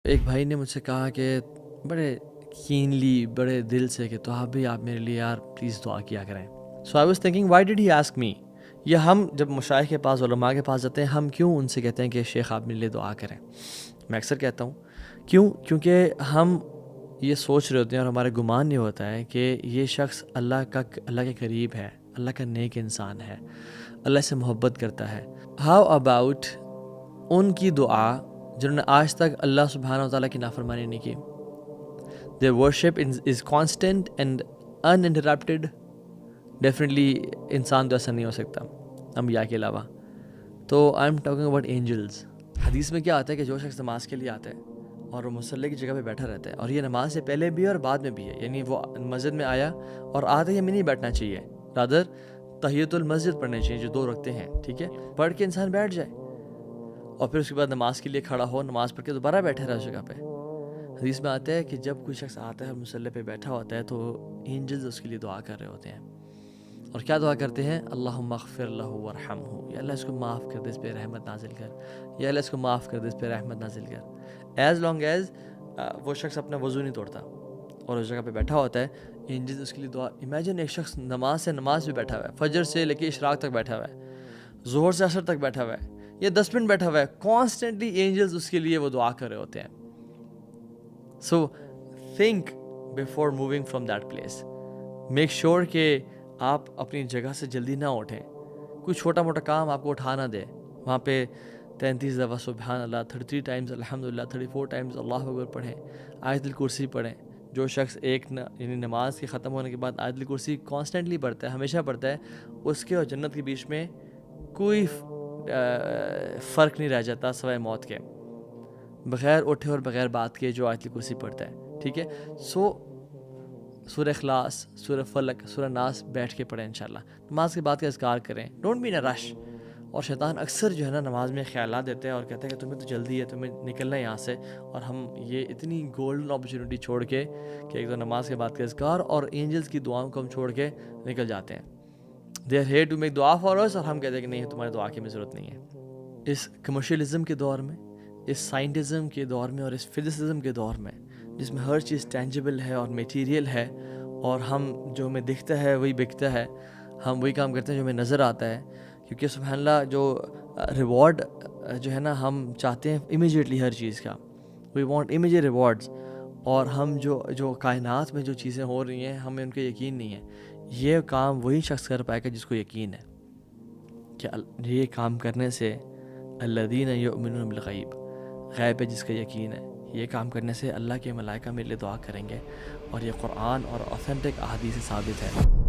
ایک بھائی نے مجھ سے کہا کہ بڑے کینلی بڑے دل سے کہ تو آپ میرے لیے یار پلیز دعا کیا کریں. So I was thinking why did he ask me. یا ہم جب مشائخ کے پاس علماء کے پاس جاتے ہیں ہم کیوں ان سے کہتے ہیں کہ شیخ آپ میرے لیے دعا کریں. میں اکثر کہتا ہوں کیونکہ ہم یہ سوچ رہے ہوتے ہیں اور ہمارا گمان یہ ہوتا ہے کہ یہ شخص اللہ کے قریب ہے, اللہ کا نیک انسان ہے, اللہ سے محبت کرتا ہے. ہاؤ اباؤٹ ان کی دعا جنہوں نے آج تک اللہ سبحانہ وتعالیٰ کی نافرمانی نہیں کی. their worship is constant and uninterrupted. Definitely انسان تو ایسا نہیں ہو سکتا انبیاء کے علاوہ. تو I am talking about angels. حدیث میں کیا آتا ہے کہ جو شخص نماز کے لیے آتا ہے اور وہ مصلی کی جگہ پہ بیٹھا رہتا ہے, اور یہ نماز سے پہلے بھی ہے اور بعد میں بھی ہے, یعنی وہ مسجد میں آیا اور آتے ہی ہمیں نہیں بیٹھنا چاہیے, رادر تحیۃ المسجد پڑھنے چاہیے جو 2 رکعتیں ہیں, ٹھیک ہے, پڑھ کے انسان بیٹھ جائے اور پھر اس کے بعد نماز کے لیے کھڑا ہو, نماز پڑھ کے دوبارہ بیٹھے رہے اس جگہ پہ. حدیث میں آتا ہے کہ جب کوئی شخص آتا ہے اور مصلی پہ بیٹھا ہوتا ہے تو اینجلز اس کے لیے دعا کر رہے ہوتے ہیں. اور کیا دعا کرتے ہیں؟ اللہم اغفر لہ ورحمہ, یا اللہ اس کو معاف کر دے, اس پہ رحمت نازل کر, یا اللہ اس کو معاف کر دے, اس پہ رحمت نازل کر. ایز لانگ ایز وہ شخص اپنا وضو نہیں توڑتا اور اس جگہ پہ بیٹھا ہوتا ہے, اینجلز اس کے لیے دعا. امیجن ایک شخص نماز سے نماز بھی بیٹھا ہوا ہے, فجر سے لے کے اشراق تک بیٹھا ہوا ہے, ظہر سے عصر تک بیٹھا ہوا ہے, یا 10 منٹ بیٹھا ہوا ہے, کانسٹنٹلی اینجلز اس کے لیے وہ دعا کر رہے ہوتے ہیں. So think before moving from that place. Make sure کہ آپ اپنی جگہ سے جلدی نہ اٹھیں. کوئی چھوٹا موٹا کام آپ کو اٹھا نہ دے, وہاں پہ 33 دفعہ سبحان اللہ, 33 ٹائمز الحمدللہ, 34 ٹائمز اللہ اکبر پڑھیں, آیت الکرسی پڑھیں. جو شخص یعنی نماز کے ختم ہونے کے بعد آیت الکرسی کانسٹنٹلی پڑھتا ہے, ہمیشہ پڑھتا ہے, اس کے اور جنت کے بیچ میں کوئی فرق نہیں رہ جاتا سوائے موت کے, بغیر اٹھے اور بغیر بات کے جو آیت الکرسی پڑھتا ہے, ٹھیک ہے. سو سورہ اخلاص, سورہ فلق, سورہ ناس بیٹھ کے پڑھیں انشاءاللہ. نماز کے بعد کا اذکار کریں, ڈونٹ بی ان اے رش. اور شیطان اکثر جو ہے نا نماز میں خیالات دیتے ہیں اور کہتے ہیں کہ تمہیں تو جلدی ہے, تمہیں نکلنا ہے یہاں سے, اور ہم یہ اتنی گولڈن اپرچونیٹی چھوڑ کے کہ ایک تو نماز کے بعد کا اذکار اور اینجلز کی دعاؤں کو ہم چھوڑ کے نکل جاتے ہیں. They are here to make دعا فار اس, اور ہم کہتے ہیں کہ نہیں تمہاری دعا کی ہمیں ضرورت نہیں ہے. اس کمرشلزم کے دور میں, اس سائنٹزم کے دور میں, اور اس فزسزم کے دور میں جس میں ہر چیز ٹینجیبل ہے اور میٹیریل ہے, اور ہم جو ہمیں دکھتا ہے وہی بکتا ہے, ہم وہی کام کرتے ہیں جو ہمیں نظر آتا ہے, کیونکہ سبحان اللہ جو ریوارڈ جو ہے نا ہم چاہتے ہیں امیجیٹلی ہر چیز کا, وی وانٹ امیجیٹ ریوارڈز. اور ہم جو کائنات میں جو چیزیں ہو رہی ہیں ہمیں ان کا یقین نہیں ہے. یہ کام وہی شخص کر پائے گا جس کو یقین ہے کہ یہ کام کرنے سے الذین یؤمنون بالغیب, غیب پہ جس کا یقین ہے, یہ کام کرنے سے اللہ کے ملائکہ میرے لیے دعا کریں گے, اور یہ قرآن اور اوتھینٹک احادیث سے ثابت ہے.